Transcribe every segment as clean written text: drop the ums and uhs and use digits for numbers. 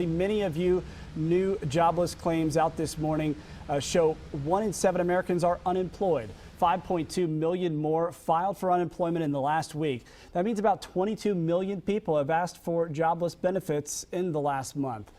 Many of you new jobless claims out this morning show 1 in 7 Americans are unemployed. 5.2 million more filed for unemployment in the last week. That means about 22 million people have asked for jobless benefits in the last month.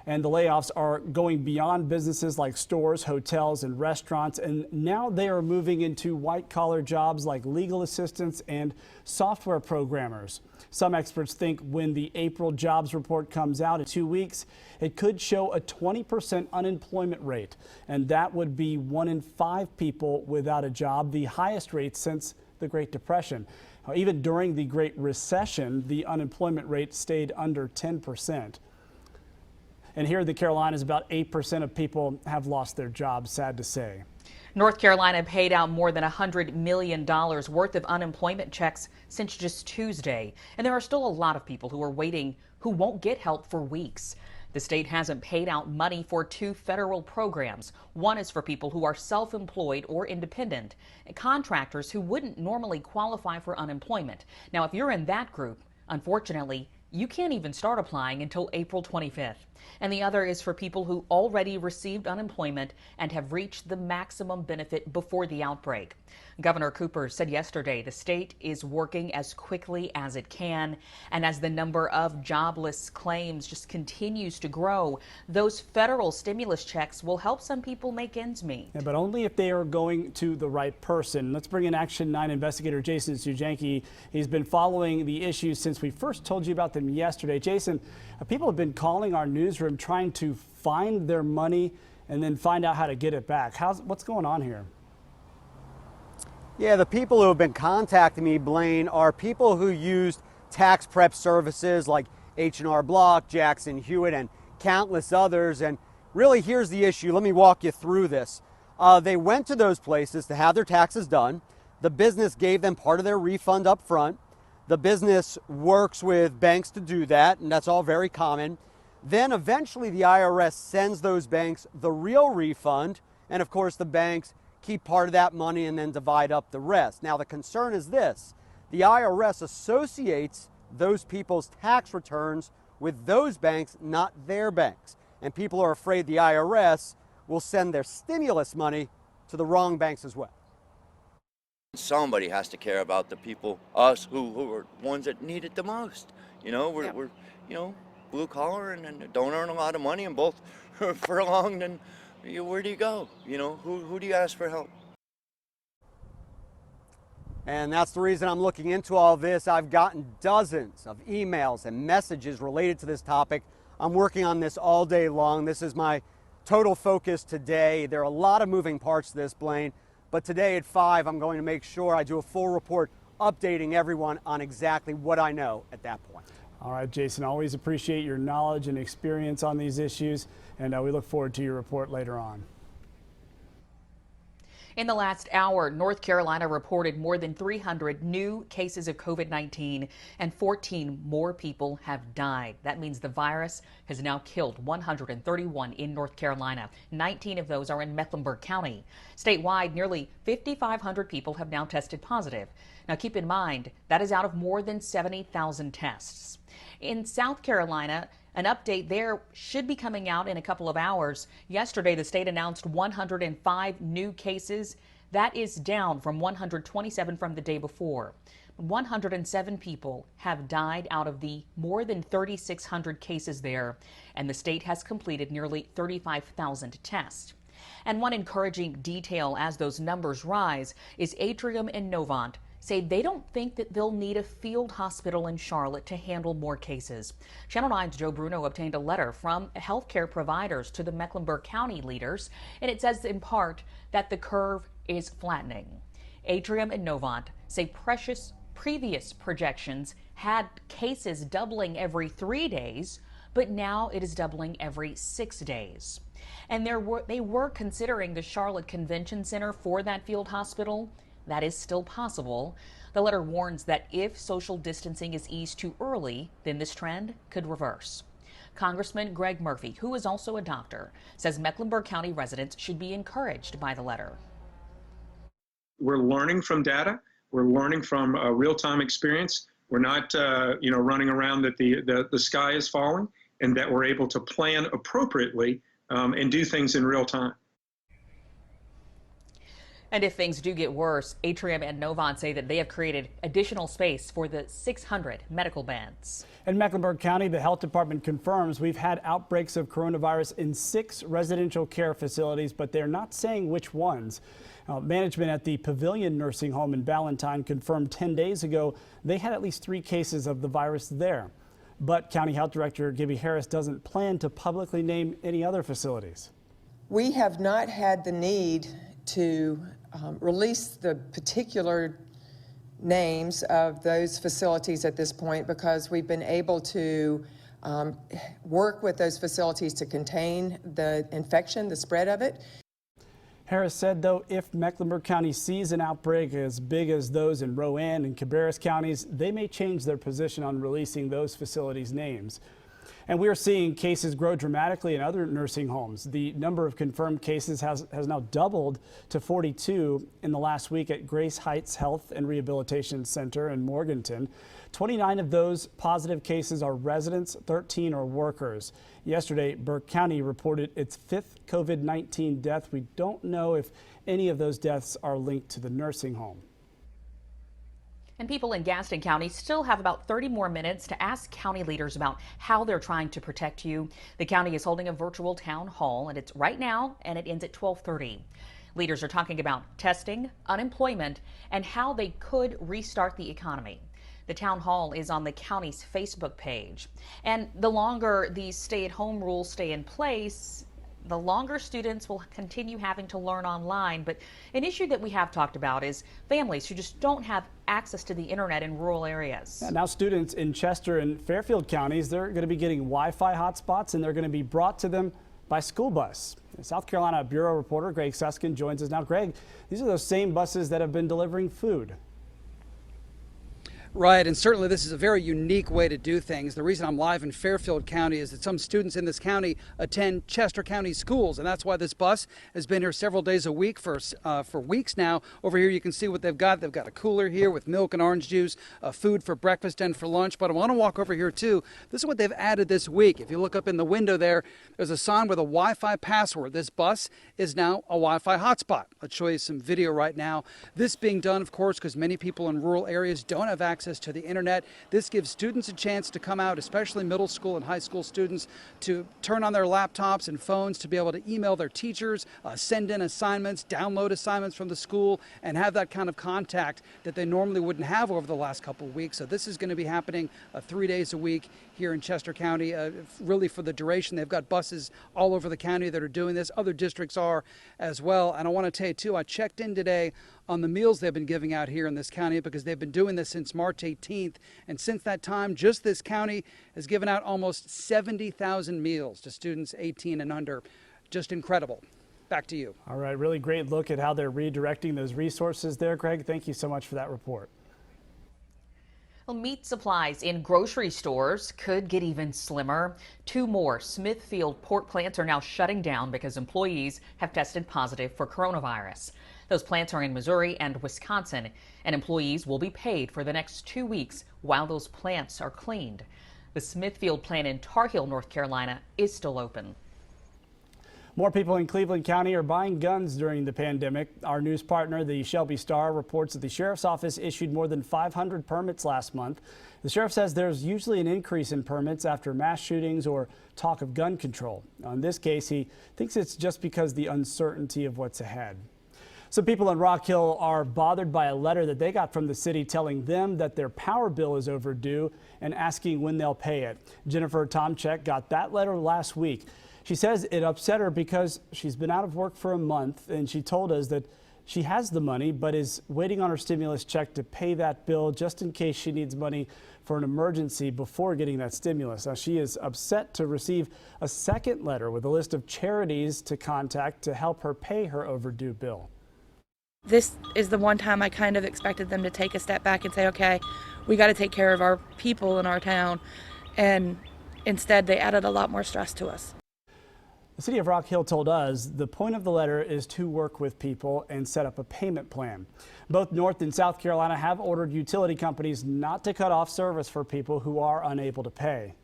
And the layoffs are going beyond businesses like stores, hotels, and restaurants. And now they are moving into white-collar jobs like legal assistants and software programmers. Some experts think when the April jobs report comes out in 2 weeks, it could show a 20% unemployment rate. And that would be 1 in 5 people without a job, the highest rate since the Great Depression. Even during the Great Recession, the unemployment rate stayed under 10%. And here in the Carolinas, about 8% of people have lost their jobs, sad to say. North Carolina paid out more than $100 million worth of unemployment checks since just Tuesday. And there are still a lot of people who are waiting who won't get help for weeks. The state hasn't paid out money for 2 federal programs. One is for people who are self-employed or independent, and contractors who wouldn't normally qualify for unemployment. Now, if you're in that group, unfortunately, you can't even start applying until April 25th. And the other is for people who already received unemployment and have reached the maximum benefit before the outbreak. Governor Cooper said yesterday the state is working as quickly as it can. And as the number of jobless claims just continues to grow, those federal stimulus checks will help some people make ends meet. Yeah, but only if they are going to the right person. Let's bring in Action 9 investigator Jason Sujanki. He's been following the issues since we first told you about them yesterday. Jason, people have been calling our newsroom trying to find their money and then find out how to get it back. What's going on here? Yeah, the people who have been contacting me, Blaine, are people who used tax prep services like H&R Block, Jackson Hewitt, and countless others. And really, here's the issue. Let me walk you through this. They went to those places to have their taxes done. The business gave them part of their refund up front. The business works with banks to do that, and that's all very common. Then eventually the IRS sends those banks the real refund, and of course the banks keep part of that money and then divide up the rest. Now the concern is this: the IRS associates those people's tax returns with those banks, not their banks. And people are afraid the IRS will send their stimulus money to the wrong banks as well. Somebody has to care about the people, us who are ones that need it the most. You know, we're you know, blue collar and don't earn a lot of money and both furlonged, and where do you go? You know, who do you ask for help? And that's the reason I'm looking into all this. I've gotten dozens of emails and messages related to this topic. I'm working on this all day long. This is my total focus today. There are a lot of moving parts to this, Blaine. But today at 5, I'm going to make sure I do a full report updating everyone on exactly what I know at that point. All right, Jason, always appreciate your knowledge and experience on these issues, and we look forward to your report later on. In the last hour, North Carolina reported more than 300 new cases of COVID-19 and 14 more people have died. That means the virus has now killed 131 in North Carolina. 19 of those are in Mecklenburg County. Statewide, nearly 5,500 people have now tested positive. Now keep in mind, that is out of more than 70,000 tests. In South Carolina, an update there should be coming out in a couple of hours. Yesterday, the state announced 105 new cases. That is down from 127 from the day before. 107 people have died out of the more than 3,600 cases there, and the state has completed nearly 35,000 tests. And one encouraging detail as those numbers rise is Atrium and Novant say they don't think that they'll need a field hospital in Charlotte to handle more cases. Channel 9's Joe Bruno obtained a letter from healthcare providers to the Mecklenburg County leaders, and it says in part that the curve is flattening. Atrium and Novant say previous projections had cases doubling every 3 days, but now it is doubling every 6 days. And they were considering the Charlotte Convention Center for that field hospital. That is still possible. The letter warns that if social distancing is eased too early, then this trend could reverse. Congressman Greg Murphy, who is also a doctor, says Mecklenburg County residents should be encouraged by the letter. We're learning from data. We're learning from real-time experience. We're not, running around that the sky is falling. and that we're able to plan appropriately and do things in real time. And if things do get worse, Atrium and Novant say that they have created additional space for the 600 medical beds. In Mecklenburg County, the health department confirms we've had outbreaks of coronavirus in 6 residential care facilities, but they're not saying which ones. Management at the Pavilion Nursing Home in Ballantyne confirmed 10 days ago they had at least 3 cases of the virus there. But County Health Director Gibby Harris doesn't plan to publicly name any other facilities. We have not had the need to release the particular names of those facilities at this point because we've been able to work with those facilities to contain the infection, the spread of it. Harris said, though, if Mecklenburg County sees an outbreak as big as those in Rowan and Cabarrus counties, they may change their position on releasing those facilities' names. And we are seeing cases grow dramatically in other nursing homes. The number of confirmed cases has now doubled to 42 in the last week at Grace Heights Health and Rehabilitation Center in Morganton. 29 of those positive cases are residents, 13 are workers. Yesterday, Burke County reported its 5th COVID-19 death. We don't know if any of those deaths are linked to the nursing home. And people in Gaston County still have about 30 more minutes to ask county leaders about how they're trying to protect you. The county is holding a virtual town hall, and it's right now, and it ends at 12:30. Leaders are talking about testing, unemployment, and how they could restart the economy. The town hall is on the county's Facebook page. And the longer these stay-at-home rules stay in place, the longer students will continue having to learn online. But an issue that we have talked about is families who just don't have access to the internet in rural areas. Now students in Chester and Fairfield counties, they're going to be getting Wi-Fi hotspots, and they're going to be brought to them by school bus. South Carolina Bureau reporter Greg Suskin joins us now. Greg, these are those same buses that have been delivering food. Right, and certainly this is a very unique way to do things. The reason I'm live in Fairfield County is that some students in this county attend Chester County schools, and that's why this bus has been here several days a week for weeks now. Over here you can see what they've got. They've got a cooler here with milk and orange juice, food for breakfast and for lunch. But I want to walk over here too. This is what they've added this week. If you look up in the window there's a sign with a Wi-Fi password. This bus is now a Wi-Fi hotspot. Let's show you some video right now. This being done, of course, because many people in rural areas don't have access to the internet. This gives students a chance to come out, especially middle school and high school students, to turn on their laptops and phones to be able to email their teachers, send in assignments, download assignments from the school, and have that kind of contact that they normally wouldn't have over the last couple of weeks. So this is going to be happening 3 days a week here in Chester County, really for the duration. They've got buses all over the county that are doing this. Other districts are as well. And I want to tell you too, I checked in today on the meals they've been giving out here in this county because they've been doing this since March 18th. And since that time, just this county has given out almost 70,000 meals to students 18 and under. Just incredible. Back to you. All right, really great look at how they're redirecting those resources there, Greg. Thank you so much for that report. Well, meat supplies in grocery stores could get even slimmer. 2 more Smithfield pork plants are now shutting down because employees have tested positive for coronavirus. Those plants are in Missouri and Wisconsin, and employees will be paid for the next 2 weeks while those plants are cleaned. The Smithfield plant in Tar Heel, North Carolina is still open. More people in Cleveland County are buying guns during the pandemic. Our news partner, the Shelby Star, reports that the sheriff's office issued more than 500 permits last month. The sheriff says there's usually an increase in permits after mass shootings or talk of gun control. In this case, he thinks it's just because the uncertainty of what's ahead. Some people in Rock Hill are bothered by a letter that they got from the city telling them that their power bill is overdue and asking when they'll pay it. Jennifer Tomchek got that letter last week. She says it upset her because she's been out of work for a month, and she told us that she has the money but is waiting on her stimulus check to pay that bill just in case she needs money for an emergency before getting that stimulus. Now, she is upset to receive a second letter with a list of charities to contact to help her pay her overdue bill. This is the one time I kind of expected them to take a step back and say, okay, we got to take care of our people in our town. And instead, they added a lot more stress to us. The city of Rock Hill told us the point of the letter is to work with people and set up a payment plan. Both North and South Carolina have ordered utility companies not to cut off service for people who are unable to pay.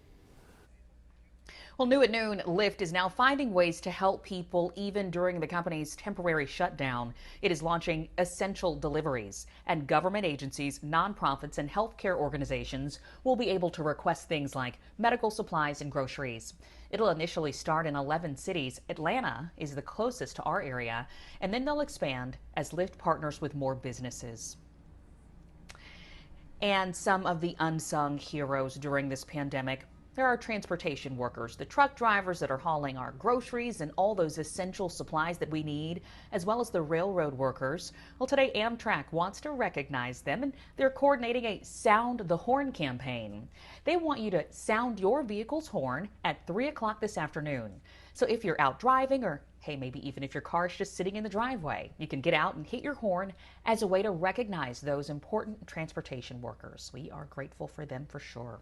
Well, new at noon, Lyft is now finding ways to help people even during the company's temporary shutdown. It is launching essential deliveries, and government agencies, nonprofits, and healthcare organizations will be able to request things like medical supplies and groceries. It'll initially start in 11 cities. Atlanta is the closest to our area, and then they'll expand as Lyft partners with more businesses. And some of the unsung heroes during this pandemic. There are transportation workers, the truck drivers that are hauling our groceries and all those essential supplies that we need, as well as the railroad workers. Well, today Amtrak wants to recognize them, and they're coordinating a Sound the Horn campaign. They want you to sound your vehicle's horn at 3 o'clock this afternoon. So if you're out driving, or hey, maybe even if your car is just sitting in the driveway, you can get out and hit your horn as a way to recognize those important transportation workers. We are grateful for them for sure.